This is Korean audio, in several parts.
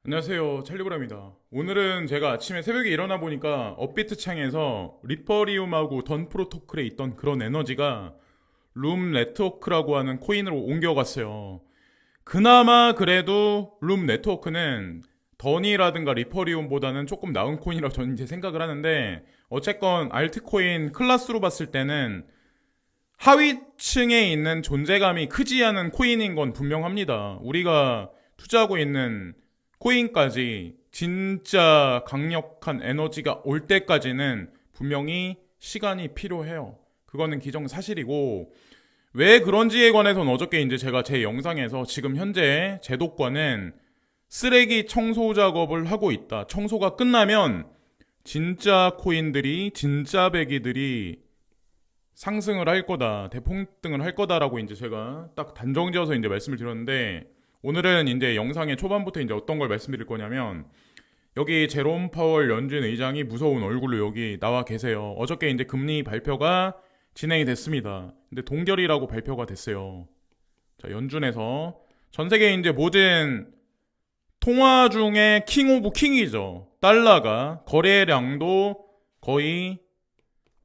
안녕하세요, 찰리브라입니다. 오늘은 제가 아침에 새벽에 일어나 보니까 업비트 창에서 리퍼리움하고 던 프로토콜에 있던 그런 에너지가 룸 네트워크라고 하는 코인으로 옮겨갔어요. 그나마 그래도 룸 네트워크는 던이라든가 리퍼리움보다는 조금 나은 코인이라고 저는 이제 생각을 하는데, 어쨌건 알트코인 클래스로 봤을 때는 하위층에 있는 존재감이 크지 않은 코인인 건 분명합니다. 우리가 투자하고 있는 코인까지 진짜 강력한 에너지가 올 때까지는 분명히 시간이 필요해요. 그거는 기정사실이고, 왜 그런지에 관해서는 어저께 이제 제가 제 영상에서 지금 현재 제도권은 쓰레기 청소 작업을 하고 있다. 청소가 끝나면 진짜 코인들이, 진짜 배기들이 상승을 할 거다, 대폭등을 할 거다라고 이제 제가 딱 단정지어서 이제 말씀을 드렸는데, 오늘은 이제 영상의 초반부터 이제 어떤 걸 말씀드릴 거냐면, 여기 제롬 파월 연준 의장이 무서운 얼굴로 여기 나와 계세요. 어저께 이제 금리 발표가 진행이 됐습니다. 근데 동결이라고 발표가 됐어요. 자, 연준에서 전 세계 이제 모든 통화 중에 킹 오브 킹이죠. 달러가 거래량도 거의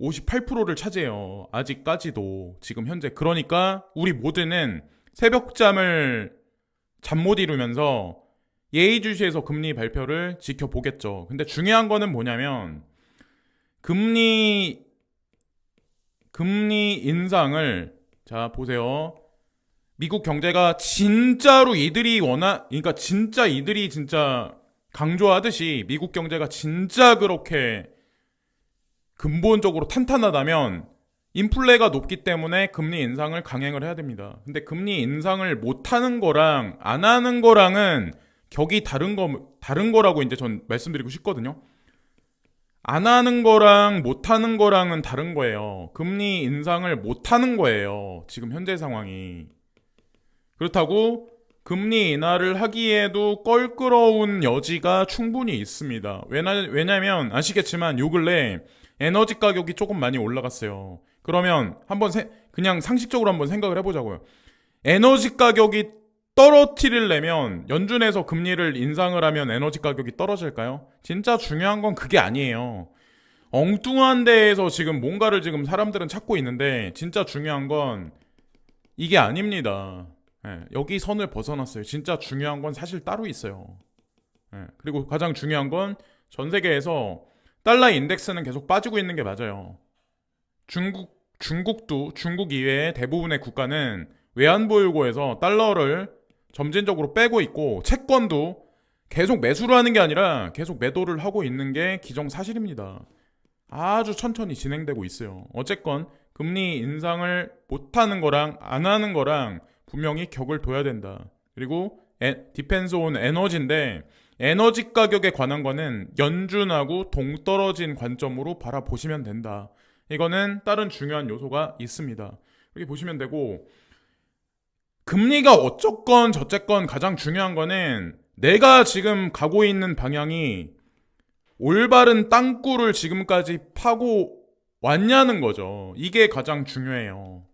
58%를 차지해요. 아직까지도 지금 현재. 그러니까 우리 모두는 새벽잠을 잠 못 이루면서 예의주시해서 금리 발표를 지켜보겠죠. 근데 중요한 거는 뭐냐면 금리 인상을, 자 보세요. 미국 경제가 진짜로 그러니까 진짜 이들이 진짜 강조하듯이 미국 경제가 진짜 그렇게 근본적으로 탄탄하다면 인플레가 높기 때문에 금리 인상을 강행을 해야 됩니다. 근데 금리 인상을 못하는 거랑 안 하는 거랑은 격이 다른 거라고 이제 전 말씀드리고 싶거든요. 안 하는 거랑 못 하는 거랑은 다른 거예요. 금리 인상을 못 하는 거예요. 지금 현재 상황이. 그렇다고 금리 인하를 하기에도 껄끄러운 여지가 충분히 있습니다. 왜냐면 아시겠지만 요 근래 에너지 가격이 조금 많이 올라갔어요. 그러면 그냥 상식적으로 한번 생각을 해보자고요. 에너지 가격이 떨어뜨리려면 연준에서 금리를 인상을 하면 에너지 가격이 떨어질까요? 진짜 중요한 건 그게 아니에요. 엉뚱한 데에서 지금 뭔가를 지금 사람들은 찾고 있는데, 진짜 중요한 건 이게 아닙니다. 여기 선을 벗어났어요. 진짜 중요한 건 사실 따로 있어요. 그리고 가장 중요한 건 전 세계에서 달러 인덱스는 계속 빠지고 있는 게 맞아요. 중국 이외의 대부분의 국가는 외환보유고에서 달러를 점진적으로 빼고 있고, 채권도 계속 매수를 하는 게 아니라 계속 매도를 하고 있는 게 기정사실입니다. 아주 천천히 진행되고 있어요. 어쨌건 금리 인상을 못하는 거랑 안 하는 거랑 분명히 격을 둬야 된다. 그리고 디펜스 온 에너지인데, 에너지 가격에 관한 거는 연준하고 동떨어진 관점으로 바라보시면 된다. 이거는 다른 중요한 요소가 있습니다. 이렇게 보시면 되고, 금리가 어쨌건 저쨌건 가장 중요한 거는 내가 지금 가고 있는 방향이 올바른 땅굴을 지금까지 파고 왔냐는 거죠. 이게 가장 중요해요.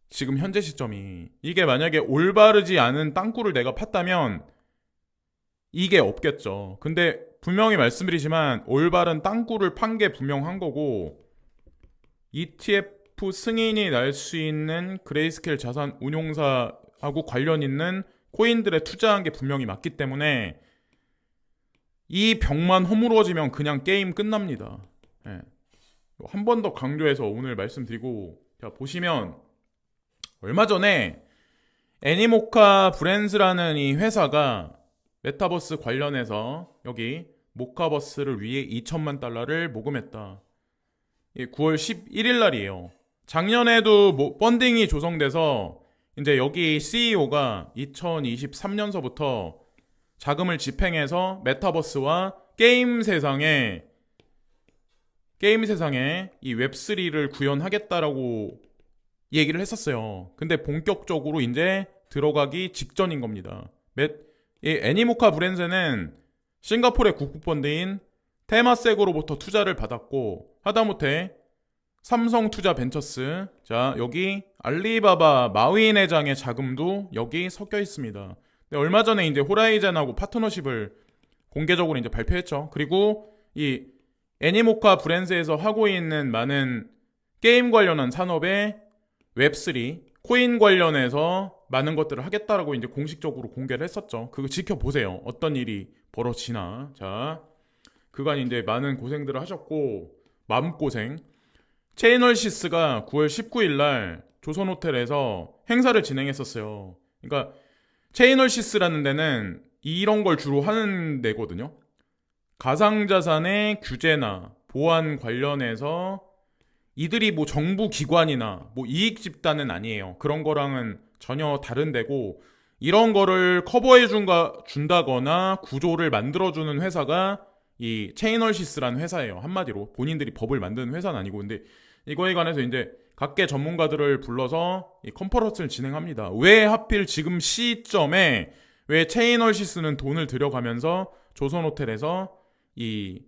지금 현재 시점이. 이게 만약에 올바르지 않은 땅굴을 내가 팠다면 이게 없겠죠. 근데 분명히 말씀드리지만 올바른 땅굴을 판 게 분명한 거고, ETF 승인이 날 수 있는 그레이스케일 자산 운용사하고 관련 있는 코인들에 투자한 게 분명히 맞기 때문에 이 벽만 허물어지면 그냥 게임 끝납니다. 한 번 더 강조해서 오늘 말씀드리고, 자 보시면 얼마 전에 애니모카 브랜즈라는 이 회사가 메타버스 관련해서 여기 모카버스를 위해 2천만 달러를 모금했다. 9월 11일 날이에요. 작년에도 펀딩이 조성돼서 이제 여기 CEO가 2023년서부터 자금을 집행해서 메타버스와 게임 세상에 이 웹3를 구현하겠다라고 얘기를 했었어요. 근데 본격적으로 이제 들어가기 직전인 겁니다. 이 애니모카 브랜드는 싱가포르의 국부펀드인 테마섹으로부터 투자를 받았고, 하다못해 삼성투자벤처스, 자 여기 알리바바 마윈 회장의 자금도 여기 섞여 있습니다. 근데 얼마 전에 이제 호라이즌하고 파트너십을 공개적으로 이제 발표했죠. 그리고 이 애니모카 브랜드에서 하고 있는 많은 게임 관련한 산업에 웹3, 코인 관련해서 많은 것들을 하겠다라고 이제 공식적으로 공개를 했었죠. 그거 지켜보세요. 어떤 일이 벌어지나. 자, 그간 이제 많은 고생들을 하셨고, 마음고생. 체인월시스가 9월 19일 날 조선호텔에서 행사를 진행했었어요. 그러니까 체인월시스라는 데는 이런 걸 주로 하는 데거든요. 가상자산의 규제나 보안 관련해서 이들이 뭐 정부 기관이나 뭐 이익 집단은 아니에요. 그런 거랑은 전혀 다른 데고, 이런 거를 커버해 준다거나 구조를 만들어주는 회사가 이 체인월시스라는 회사예요. 한마디로 본인들이 법을 만드는 회사는 아니고. 근데 이거에 관해서 이제 각계 전문가들을 불러서 이 컨퍼런스를 진행합니다. 왜 하필 지금 시점에 왜 체인월시스는 돈을 들여가면서 조선호텔에서 이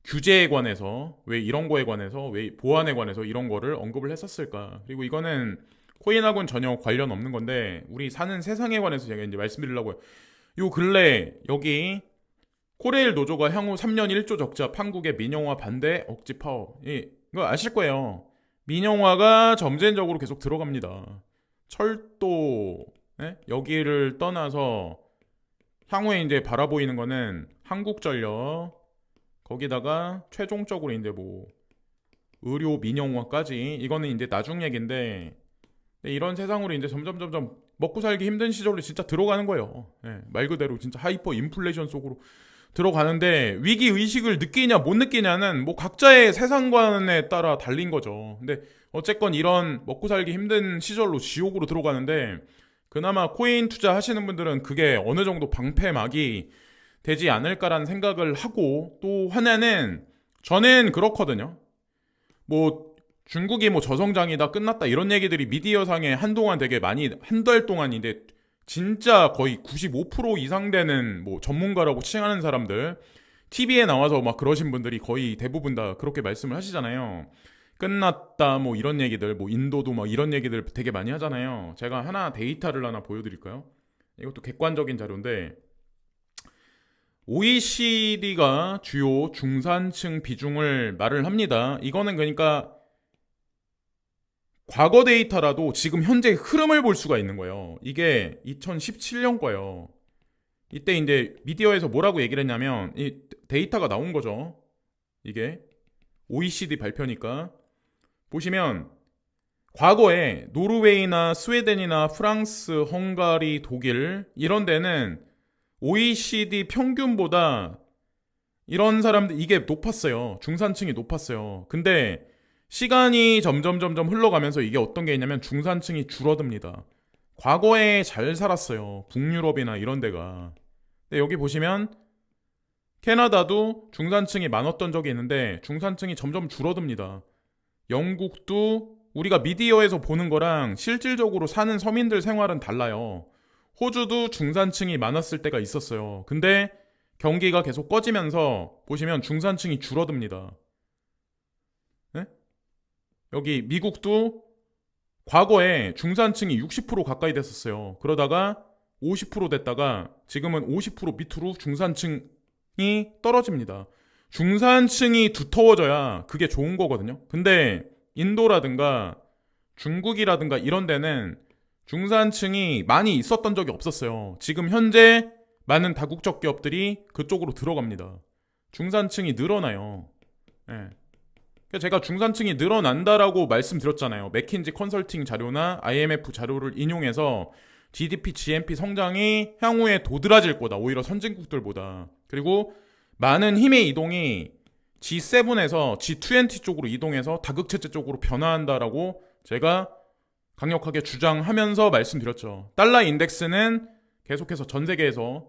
규제에 관해서, 왜 이런 거에 관해서, 왜 보안에 관해서 이런 거를 언급을 했었을까. 그리고 이거는 코인하고는 전혀 관련 없는 건데, 우리 사는 세상에 관해서 제가 이제 말씀드리려고요. 요 근래 여기 코레일 노조가 향후 3년 1조 적자, 판국의 민영화 반대 억지 파업. 이거 아실 거예요. 민영화가 점진적으로 계속 들어갑니다. 철도, 여기를 떠나서 향후에 이제 바라보이는 거는 한국전력, 거기다가 최종적으로 이제 뭐 의료 민영화까지, 이거는 이제 나중 얘기인데, 이런 세상으로 이제 점점 먹고 살기 힘든 시절로 진짜 들어가는 거예요. 말 그대로 진짜 하이퍼 인플레이션 속으로 들어가는데, 위기 의식을 느끼냐 못 느끼냐는 뭐 각자의 세상관에 따라 달린 거죠. 근데 어쨌건 이런 먹고 살기 힘든 시절로 지옥으로 들어가는데, 그나마 코인 투자 하시는 분들은 그게 어느 정도 방패막이 되지 않을까라는 생각을 하고, 또 하나는 저는 그렇거든요. 뭐 중국이 뭐 저성장이다, 끝났다, 이런 얘기들이 미디어상에 한동안 되게 많이, 한 달 동안인데 진짜 거의 95% 이상 되는 뭐 전문가라고 칭하는 사람들, TV에 나와서 막 그러신 분들이 거의 대부분 다 그렇게 말씀을 하시잖아요. 끝났다 뭐 이런 얘기들, 뭐 인도도 막 이런 얘기들 되게 많이 하잖아요. 제가 하나 데이터를 하나 보여드릴까요? 이것도 객관적인 자료인데, OECD가 주요 중산층 비중을 말을 합니다. 이거는 그러니까 과거 데이터라도 지금 현재 흐름을 볼 수가 있는 거예요. 이게 2017년 거예요. 이때 이제 미디어에서 뭐라고 얘기를 했냐면, 이 데이터가 나온 거죠. 이게 OECD 발표니까. 보시면 과거에 노르웨이나 스웨덴이나 프랑스, 헝가리, 독일 이런 데는 OECD 평균보다 이런 사람들 이게 높았어요. 중산층이 높았어요. 근데 시간이 점점 흘러가면서 이게 어떤 게 있냐면 중산층이 줄어듭니다. 과거에 잘 살았어요. 북유럽이나 이런 데가. 근데 여기 보시면 캐나다도 중산층이 많았던 적이 있는데 중산층이 점점 줄어듭니다. 영국도 우리가 미디어에서 보는 거랑 실질적으로 사는 서민들 생활은 달라요. 호주도 중산층이 많았을 때가 있었어요. 근데 경기가 계속 꺼지면서 보시면 중산층이 줄어듭니다. 네? 여기 미국도 과거에 중산층이 60% 가까이 됐었어요. 그러다가 50% 됐다가 지금은 50% 밑으로 중산층이 떨어집니다. 중산층이 두터워져야 그게 좋은 거거든요. 근데 인도라든가 중국이라든가 이런 데는 중산층이 많이 있었던 적이 없었어요. 지금 현재 많은 다국적 기업들이 그쪽으로 들어갑니다. 중산층이 늘어나요. 제가 중산층이 늘어난다라고 말씀드렸잖아요. 맥킨지 컨설팅 자료나 IMF 자료를 인용해서 GDP, GNP 성장이 향후에 도드라질 거다. 오히려 선진국들보다. 그리고 많은 힘의 이동이 G7에서 G20 쪽으로 이동해서 다극체제 쪽으로 변화한다라고 제가 강력하게 주장하면서 말씀드렸죠. 달러 인덱스는 계속해서 전 세계에서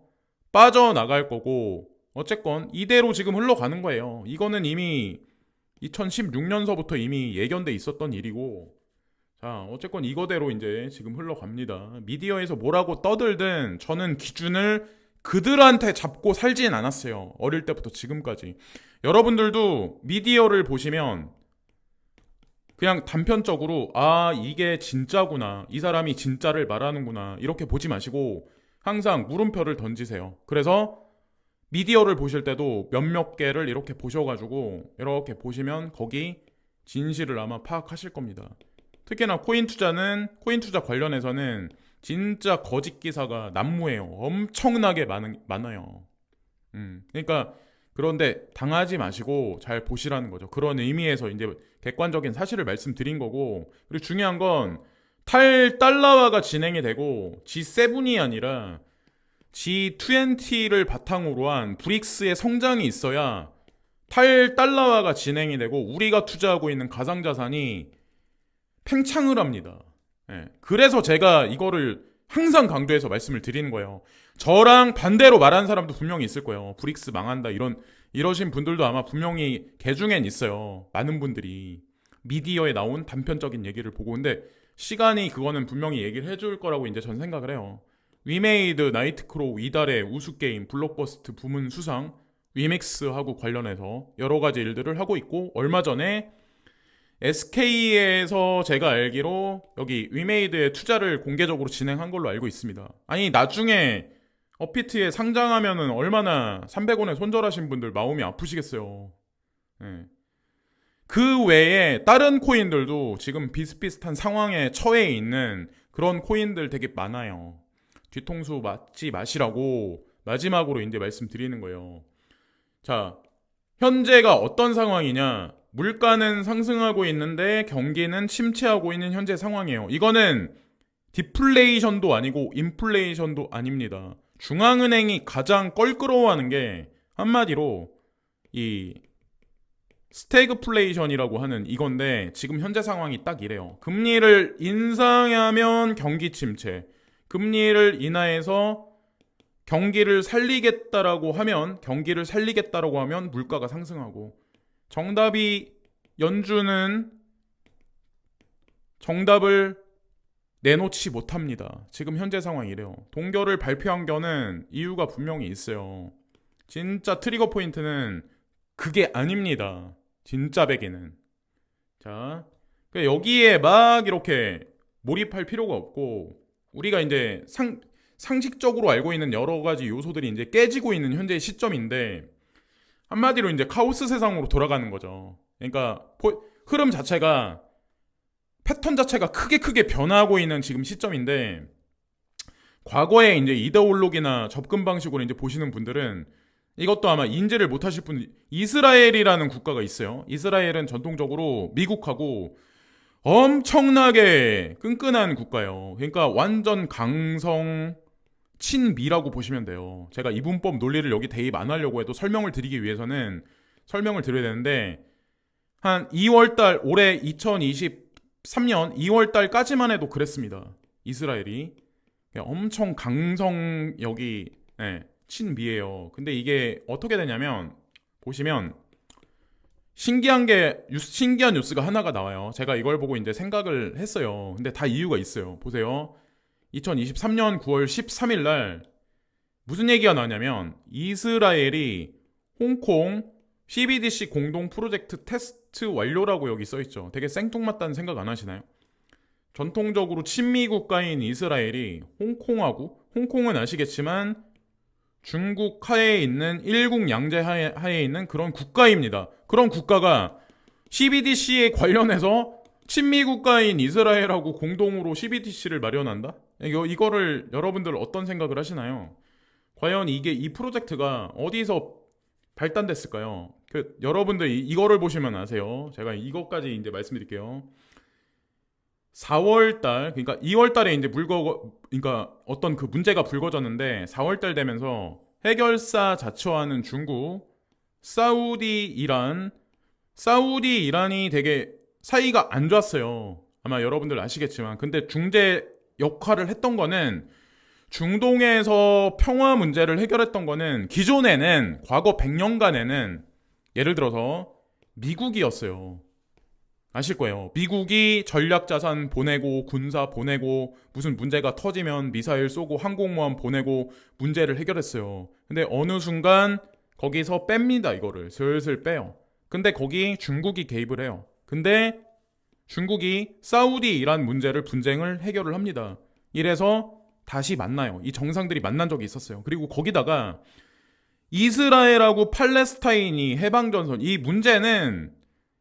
빠져나갈 거고, 어쨌건 이대로 지금 흘러가는 거예요. 이거는 이미 2016년서부터 이미 예견돼 있었던 일이고, 자, 어쨌건 이거대로 이제 지금 흘러갑니다. 미디어에서 뭐라고 떠들든 저는 기준을 그들한테 잡고 살진 않았어요. 어릴 때부터 지금까지. 여러분들도 미디어를 보시면 그냥 단편적으로 아, 이게 진짜구나, 이 사람이 진짜를 말하는구나, 이렇게 보지 마시고 항상 물음표를 던지세요. 그래서 미디어를 보실 때도 몇몇 개를 이렇게 보셔가지고 이렇게 보시면 거기 진실을 아마 파악하실 겁니다. 특히나 코인 투자 관련해서는 진짜 거짓 기사가 난무해요. 엄청나게 많아요. 그러니까 그런데 당하지 마시고 잘 보시라는 거죠. 그런 의미에서 이제 객관적인 사실을 말씀드린 거고, 그리고 중요한 건 탈달러화가 진행이 되고 G7이 아니라 G20를 바탕으로 한 브릭스의 성장이 있어야 탈달러화가 진행이 되고 우리가 투자하고 있는 가상자산이 팽창을 합니다. 예. 그래서 제가 이거를 항상 강조해서 말씀을 드리는 거예요. 저랑 반대로 말하는 사람도 분명히 있을 거예요. 브릭스 망한다 이러신 분들도 아마 분명히 개중엔 있어요. 많은 분들이 미디어에 나온 단편적인 얘기를 보고. 근데 시간이 그거는 분명히 얘기를 해줄 거라고 이제 전 생각을 해요. 위메이드, 나이트크로우, 이달의 우수게임, 블록버스트 부문 수상, 위믹스하고 관련해서 여러 가지 일들을 하고 있고, 얼마 전에 SK에서 제가 알기로 여기 위메이드의 투자를 공개적으로 진행한 걸로 알고 있습니다. 아니 나중에 업비트에 상장하면은 얼마나 300원에 손절하신 분들 마음이 아프시겠어요. 네. 그 외에 다른 코인들도 지금 비슷비슷한 상황에 처해 있는 그런 코인들 되게 많아요. 뒤통수 맞지 마시라고 마지막으로 이제 말씀드리는 거예요. 자, 현재가 어떤 상황이냐? 물가는 상승하고 있는데 경기는 침체하고 있는 현재 상황이에요. 이거는 디플레이션도 아니고 인플레이션도 아닙니다. 중앙은행이 가장 껄끄러워하는 게 한마디로 이 스태그플레이션이라고 하는 이건데, 지금 현재 상황이 딱 이래요. 금리를 인상하면 경기 침체, 금리를 인하해서 경기를 살리겠다라고 하면 물가가 상승하고, 연준은 정답을 내놓지 못합니다. 지금 현재 상황이 이래요. 동결을 발표한 거는 이유가 분명히 있어요. 진짜 트리거 포인트는 그게 아닙니다. 진짜 배기는. 자, 여기에 막 이렇게 몰입할 필요가 없고, 우리가 이제 상식적으로 알고 있는 여러 가지 요소들이 이제 깨지고 있는 현재 시점인데, 한마디로 이제 카오스 세상으로 돌아가는 거죠. 그러니까 흐름 자체가, 패턴 자체가 크게 변화하고 있는 지금 시점인데, 과거에 이제 이데올로기나 접근 방식으로 이제 보시는 분들은 이것도 아마 인지를 못하실 분, 이스라엘이라는 국가가 있어요. 이스라엘은 전통적으로 미국하고 엄청나게 끈끈한 국가예요. 그러니까 완전 강성 친미라고 보시면 돼요. 제가 이분법 논리를 여기 대입 안 하려고 해도 설명을 드리기 위해서는 설명을 드려야 되는데, 한 2월달, 올해 2023년 2월달까지만 해도 그랬습니다. 이스라엘이 엄청 강성력이 친미예요. 근데 이게 어떻게 되냐면, 보시면 신기한 뉴스가 하나가 나와요. 제가 이걸 보고 이제 생각을 했어요. 근데 다 이유가 있어요. 보세요. 2023년 9월 13일 날 무슨 얘기가 나왔냐면, 이스라엘이 홍콩 CBDC 공동 프로젝트 테스트 완료라고 여기 써있죠. 되게 생뚱맞다는 생각 안 하시나요? 전통적으로 친미 국가인 이스라엘이 홍콩은 아시겠지만 중국 하에 있는 일국 양제 하에 있는 그런 국가입니다. 그런 국가가 CBDC에 관련해서 친미 국가인 이스라엘하고 공동으로 CBDC를 마련한다? 이거를 여러분들 어떤 생각을 하시나요? 과연 이 프로젝트가 어디서 발단됐을까요? 여러분들 이거를 보시면 아세요. 제가 이것까지 이제 말씀드릴게요. 4월달, 그러니까 2월달에 이제 그러니까 어떤 그 문제가 불거졌는데, 4월달 되면서 해결사 자처하는 중국, 사우디, 이란이 되게 사이가 안 좋았어요. 아마 여러분들 아시겠지만, 근데 중재 역할을 했던 거는, 중동에서 평화 문제를 해결했던 거는, 기존에는 과거 100년간에는 예를 들어서 미국이었어요. 아실 거예요. 미국이 전략자산 보내고 군사 보내고 무슨 문제가 터지면 미사일 쏘고 항공모함 보내고 문제를 해결했어요. 근데 어느 순간 거기서 뺍니다. 이거를 슬슬 빼요. 근데 거기 중국이 개입을 해요. 근데 중국이 사우디 이란 문제를 분쟁을 해결을 합니다. 이래서 다시 만나요. 이 정상들이 만난 적이 있었어요. 그리고 거기다가 이스라엘하고 팔레스타인이 해방전선, 이 문제는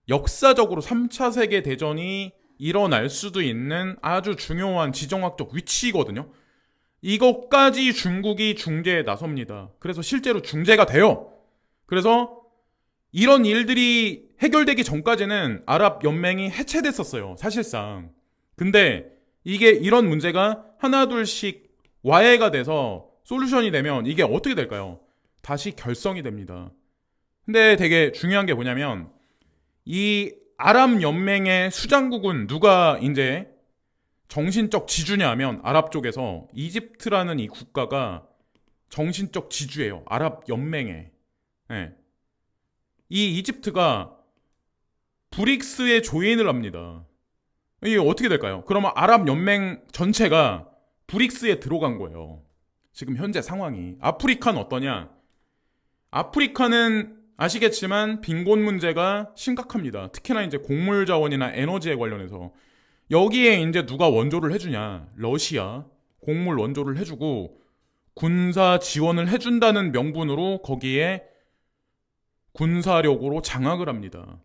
역사적으로 3차 세계대전이 일어날 수도 있는 아주 중요한 지정학적 위치거든요. 이것까지 중국이 중재에 나섭니다. 그래서 실제로 중재가 돼요. 그래서 이런 일들이 해결되기 전까지는 아랍연맹이 해체됐었어요. 사실상. 근데 이게 이런 문제가 하나둘씩 와해가 돼서 솔루션이 되면 이게 어떻게 될까요? 다시 결성이 됩니다. 근데 되게 중요한 게 뭐냐면 이 아랍연맹의 수장국은 누가 이제 정신적 지주냐 하면 아랍 쪽에서 이집트라는 이 국가가 정신적 지주예요. 아랍연맹에. 네. 이 이집트가 브릭스에 조인을 합니다. 이게 어떻게 될까요? 그러면 아랍연맹 전체가 브릭스에 들어간 거예요. 지금 현재 상황이. 아프리카는 어떠냐? 아프리카는 아시겠지만 빈곤 문제가 심각합니다. 특히나 이제 곡물 자원이나 에너지에 관련해서 여기에 이제 누가 원조를 해주냐? 러시아 곡물 원조를 해주고 군사 지원을 해준다는 명분으로 거기에 군사력으로 장악을 합니다.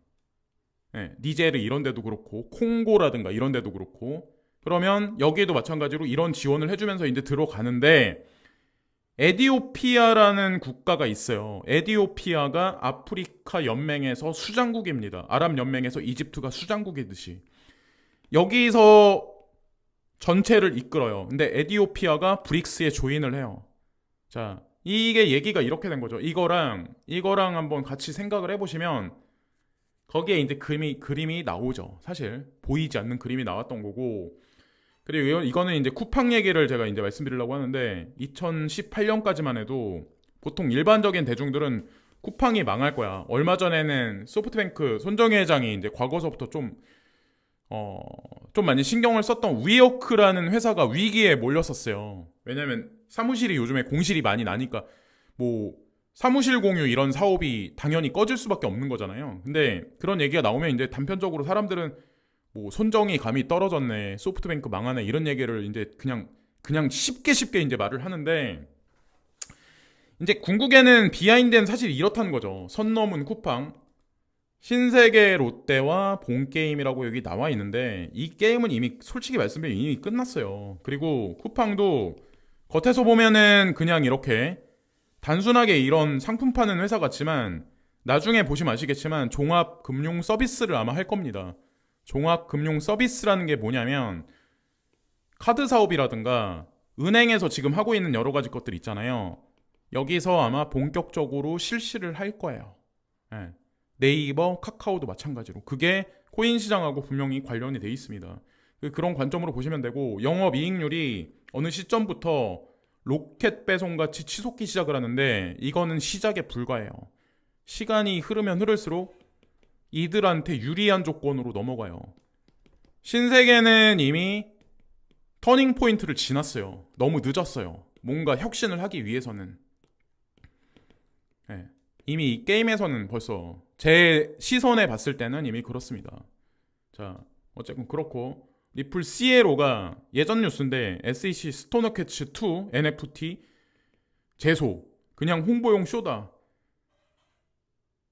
네, 니제르 이런 데도 그렇고 콩고라든가 이런 데도 그렇고 그러면 여기에도 마찬가지로 이런 지원을 해주면서 이제 들어가는데 에디오피아라는 국가가 있어요. 에디오피아가 아프리카 연맹에서 수장국입니다. 아랍연맹에서 이집트가 수장국이듯이. 여기서 전체를 이끌어요. 근데 에디오피아가 브릭스에 조인을 해요. 자, 이게 얘기가 이렇게 된 거죠. 이거랑 한번 같이 생각을 해보시면 거기에 이제 그림이 나오죠. 사실 보이지 않는 그림이 나왔던 거고 그리고 이거는 이제 쿠팡 얘기를 제가 이제 말씀드리려고 하는데 2018년까지만 해도 보통 일반적인 대중들은 쿠팡이 망할 거야. 얼마 전에는 소프트뱅크 손정혜 회장이 이제 과거서부터 좀 많이 신경을 썼던 위워크라는 회사가 위기에 몰렸었어요. 왜냐면 사무실이 요즘에 공실이 많이 나니까 뭐 사무실 공유 이런 사업이 당연히 꺼질 수밖에 없는 거잖아요. 근데 그런 얘기가 나오면 이제 단편적으로 사람들은 뭐 손정이 감이 떨어졌네, 소프트뱅크 망하네 이런 얘기를 이제 그냥 쉽게 이제 말을 하는데 이제 궁극에는 비하인드는 사실 이렇다는 거죠. 선 넘은 쿠팡, 신세계 롯데와 본게임이라고 여기 나와 있는데 이 게임은 이미 솔직히 말씀드리면 이미 끝났어요. 그리고 쿠팡도 겉에서 보면은 그냥 이렇게 단순하게 이런 상품 파는 회사 같지만 나중에 보시면 아시겠지만 종합 금융 서비스를 아마 할 겁니다. 종합 금융 서비스라는 게 뭐냐면 카드 사업이라든가 은행에서 지금 하고 있는 여러 가지 것들 있잖아요. 여기서 아마 본격적으로 실시를 할 거예요. 네. 네이버, 카카오도 마찬가지로. 그게 코인 시장하고 분명히 관련이 돼 있습니다. 그런 관점으로 보시면 되고 영업이익률이 어느 시점부터 로켓 배송같이 치솟기 시작을 하는데 이거는 시작에 불과해요. 시간이 흐르면 흐를수록 이들한테 유리한 조건으로 넘어가요. 신세계는 이미 터닝 포인트를 지났어요. 너무 늦었어요. 뭔가 혁신을 하기 위해서는. 네. 이미 이 게임에서는 벌써 제 시선에 봤을 때는 이미 그렇습니다. 자, 어쨌든 그렇고 리플 시에로가 예전 뉴스인데 SEC 스토너캐치 2 NFT 제소 그냥 홍보용 쇼다.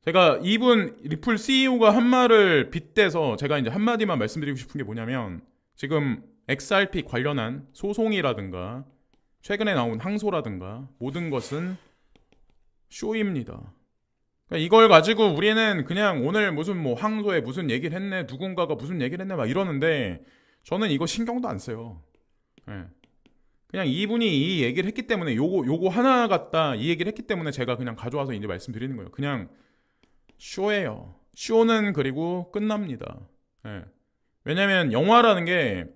제가 이분 리플 CEO가 한 말을 빗대서 제가 이제 한마디만 말씀드리고 싶은 게 뭐냐면 지금 XRP 관련한 소송이라든가 최근에 나온 항소라든가 모든 것은 쇼입니다. 그러니까 이걸 가지고 우리는 그냥 오늘 무슨 뭐 항소에 무슨 얘기를 했네 누군가가 무슨 얘기를 했네 막 이러는데 저는 이거 신경도 안 써요. 네. 그냥 이분이 이 얘기를 했기 때문에 요거 하나 같다 이 얘기를 했기 때문에 제가 그냥 가져와서 이제 말씀드리는 거예요. 그냥 쇼예요. 쇼는 그리고 끝납니다. 네. 왜냐면 영화라는 게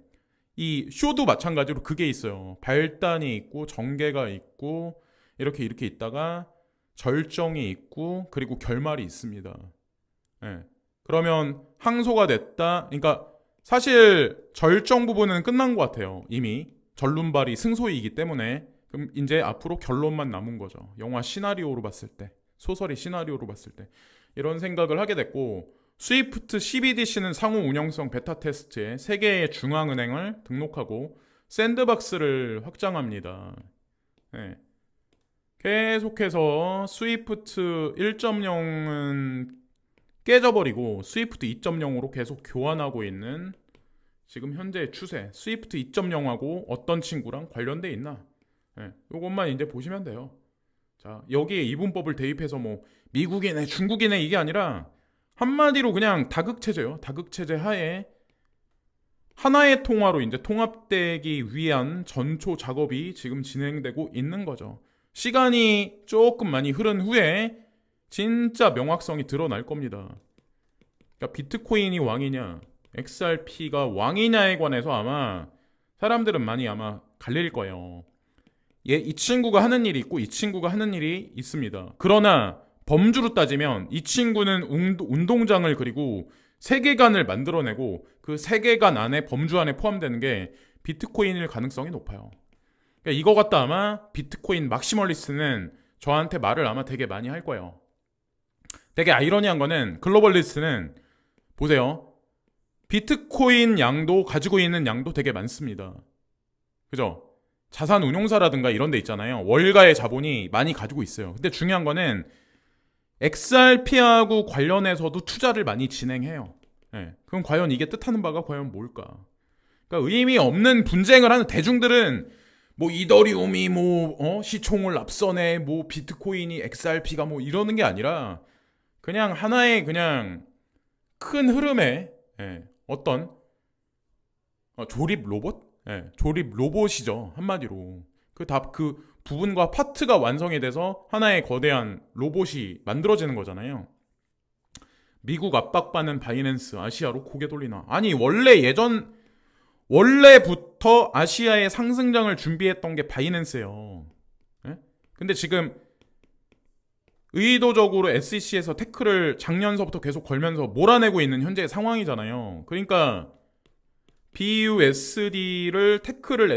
이 쇼도 마찬가지로 그게 있어요. 발단이 있고 전개가 있고 이렇게 있다가 절정이 있고 그리고 결말이 있습니다. 네. 그러면 항소가 됐다. 그러니까 사실 절정 부분은 끝난 것 같아요. 이미 전륜발이 승소이기 때문에 그럼 이제 앞으로 결론만 남은 거죠. 영화 시나리오로 봤을 때, 소설의 시나리오로 봤을 때 이런 생각을 하게 됐고 스위프트 CBDC는 상호 운영성 베타 테스트에 세계의 중앙은행을 등록하고 샌드박스를 확장합니다. 네. 계속해서 스위프트 1.0은 깨져버리고 스위프트 2.0으로 계속 교환하고 있는 지금 현재의 추세. 스위프트 2.0하고 어떤 친구랑 관련돼 있나? 네, 요것만 이제 보시면 돼요. 자, 여기에 이분법을 대입해서 뭐 미국이네 중국이네 이게 아니라 한마디로 그냥 다극체제요. 다극체제 하에 하나의 통화로 이제 통합되기 위한 전초 작업이 지금 진행되고 있는 거죠. 시간이 조금 많이 흐른 후에 진짜 명확성이 드러날 겁니다. 그러니까 비트코인이 왕이냐, XRP가 왕이냐에 관해서 아마 사람들은 많이 아마 갈릴 거예요. 이 친구가 하는 일이 있고 이 친구가 하는 일이 있습니다. 그러나 범주로 따지면 이 친구는 운동장을 그리고 세계관을 만들어내고 그 세계관 안에 범주 안에 포함되는 게 비트코인일 가능성이 높아요. 그러니까 이거 갖다 아마 비트코인 막시멀리스트는 저한테 말을 아마 되게 많이 할 거예요. 되게 아이러니한 거는 글로벌리스트는 보세요. 비트코인 양도 가지고 있는 양도 되게 많습니다. 그죠? 자산 운용사라든가 이런 데 있잖아요. 월가의 자본이 많이 가지고 있어요. 근데 중요한 거는 XRP하고 관련해서도 투자를 많이 진행해요. 네. 그럼 과연 이게 뜻하는 바가 과연 뭘까? 그러니까 의미 없는 분쟁을 하는 대중들은 뭐 이더리움이 뭐 시총을 앞서네, 뭐 비트코인이 XRP가 뭐 이러는 게 아니라 그냥 하나의 그냥 큰 흐름에 어떤 조립 로봇? 조립 로봇이죠. 한마디로 그 부분과 파트가 완성이 돼서 하나의 거대한 로봇이 만들어지는 거잖아요. 미국 압박받는 바이낸스 아시아로 고개 돌리나? 아니 원래부터 아시아의 상승장을 준비했던 게 바이낸스예요. 근데 지금 의도적으로 SEC에서 태클을 작년서부터 계속 걸면서 몰아내고 있는 현재의 상황이잖아요. 그러니까 BUSD를 태클을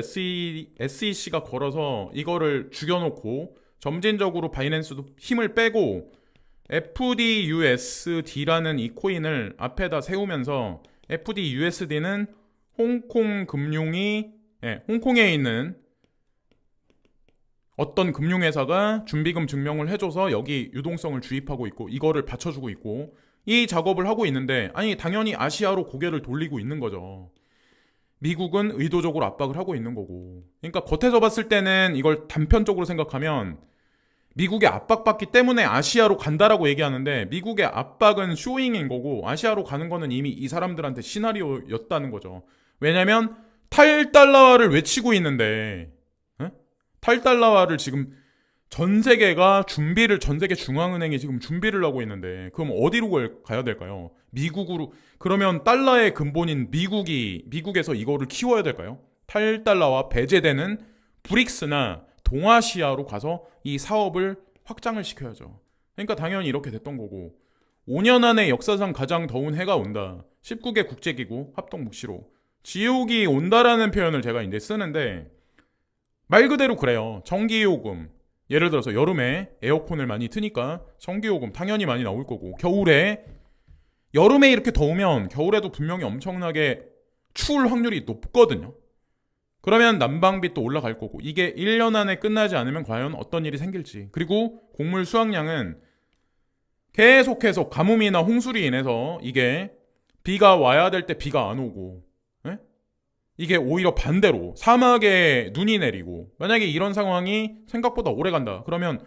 SEC가 걸어서 이거를 죽여놓고 점진적으로 바이낸스도 힘을 빼고 FDUSD라는 이 코인을 앞에다 세우면서 FDUSD는 홍콩 금융이 홍콩에 있는 어떤 금융회사가 준비금 증명을 해줘서 여기 유동성을 주입하고 있고 이거를 받쳐주고 있고 이 작업을 하고 있는데 아니 당연히 아시아로 고개를 돌리고 있는 거죠. 미국은 의도적으로 압박을 하고 있는 거고. 그러니까 겉에서 봤을 때는 이걸 단편적으로 생각하면 미국의 압박받기 때문에 아시아로 간다라고 얘기하는데 미국의 압박은 쇼잉인 거고 아시아로 가는 거는 이미 이 사람들한테 시나리오였다는 거죠. 왜냐면 탈달러화를 외치고 있는데 탈달러화를 지금 전 세계 중앙은행이 지금 준비를 하고 있는데 그럼 어디로 가야 될까요? 미국으로. 그러면 달러의 근본인 미국에서 이거를 키워야 될까요? 탈달러화 배제되는 브릭스나 동아시아로 가서 이 사업을 확장을 시켜야죠. 그러니까 당연히 이렇게 됐던 거고 5년 안에 역사상 가장 더운 해가 온다. 19개 국제기구 합동 묵시로 지옥이 온다라는 표현을 제가 이제 쓰는데 말 그대로 그래요. 전기요금 예를 들어서 여름에 에어컨을 많이 트니까 전기요금 당연히 많이 나올 거고 여름에 이렇게 더우면 겨울에도 분명히 엄청나게 추울 확률이 높거든요. 그러면 난방비도 올라갈 거고 이게 1년 안에 끝나지 않으면 과연 어떤 일이 생길지. 그리고 곡물 수확량은 계속해서 가뭄이나 홍수로 인해서 이게 비가 와야 될 때 비가 안 오고 이게 오히려 반대로 사막에 눈이 내리고 만약에 이런 상황이 생각보다 오래 간다. 그러면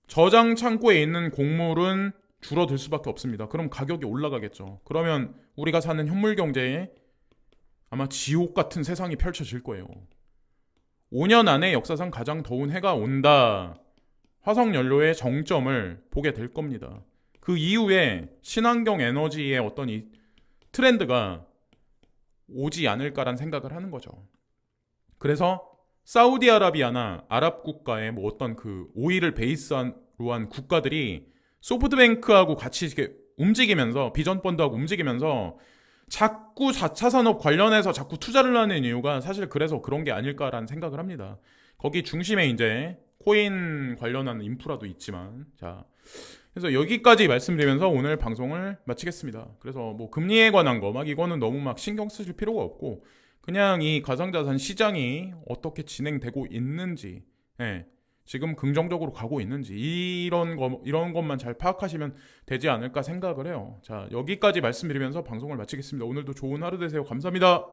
저장 창고에 있는 곡물은 줄어들 수밖에 없습니다. 그럼 가격이 올라가겠죠. 그러면 우리가 사는 현물 경제에 아마 지옥 같은 세상이 펼쳐질 거예요. 5년 안에 역사상 가장 더운 해가 온다. 화석연료의 정점을 보게 될 겁니다. 그 이후에 친환경 에너지의 어떤 이 트렌드가 오지 않을까란 생각을 하는 거죠. 그래서 사우디아라비아나 아랍 국가의 뭐 어떤 그 오일을 베이스로 한 국가들이 소프트뱅크하고 같이 이렇게 움직이면서 비전펀드하고 움직이면서 자꾸 4차 산업 관련해서 자꾸 투자를 하는 이유가 사실 그래서 그런 게 아닐까라는 생각을 합니다. 거기 중심에 이제 코인 관련한 인프라도 있지만 자 그래서 여기까지 말씀드리면서 오늘 방송을 마치겠습니다. 그래서 뭐 금리에 관한 거 막 이거는 너무 막 신경 쓰실 필요가 없고 그냥 이 가상자산 시장이 어떻게 진행되고 있는지, 예, 지금 긍정적으로 가고 있는지 이런 것만 잘 파악하시면 되지 않을까 생각을 해요. 자, 여기까지 말씀드리면서 방송을 마치겠습니다. 오늘도 좋은 하루 되세요. 감사합니다.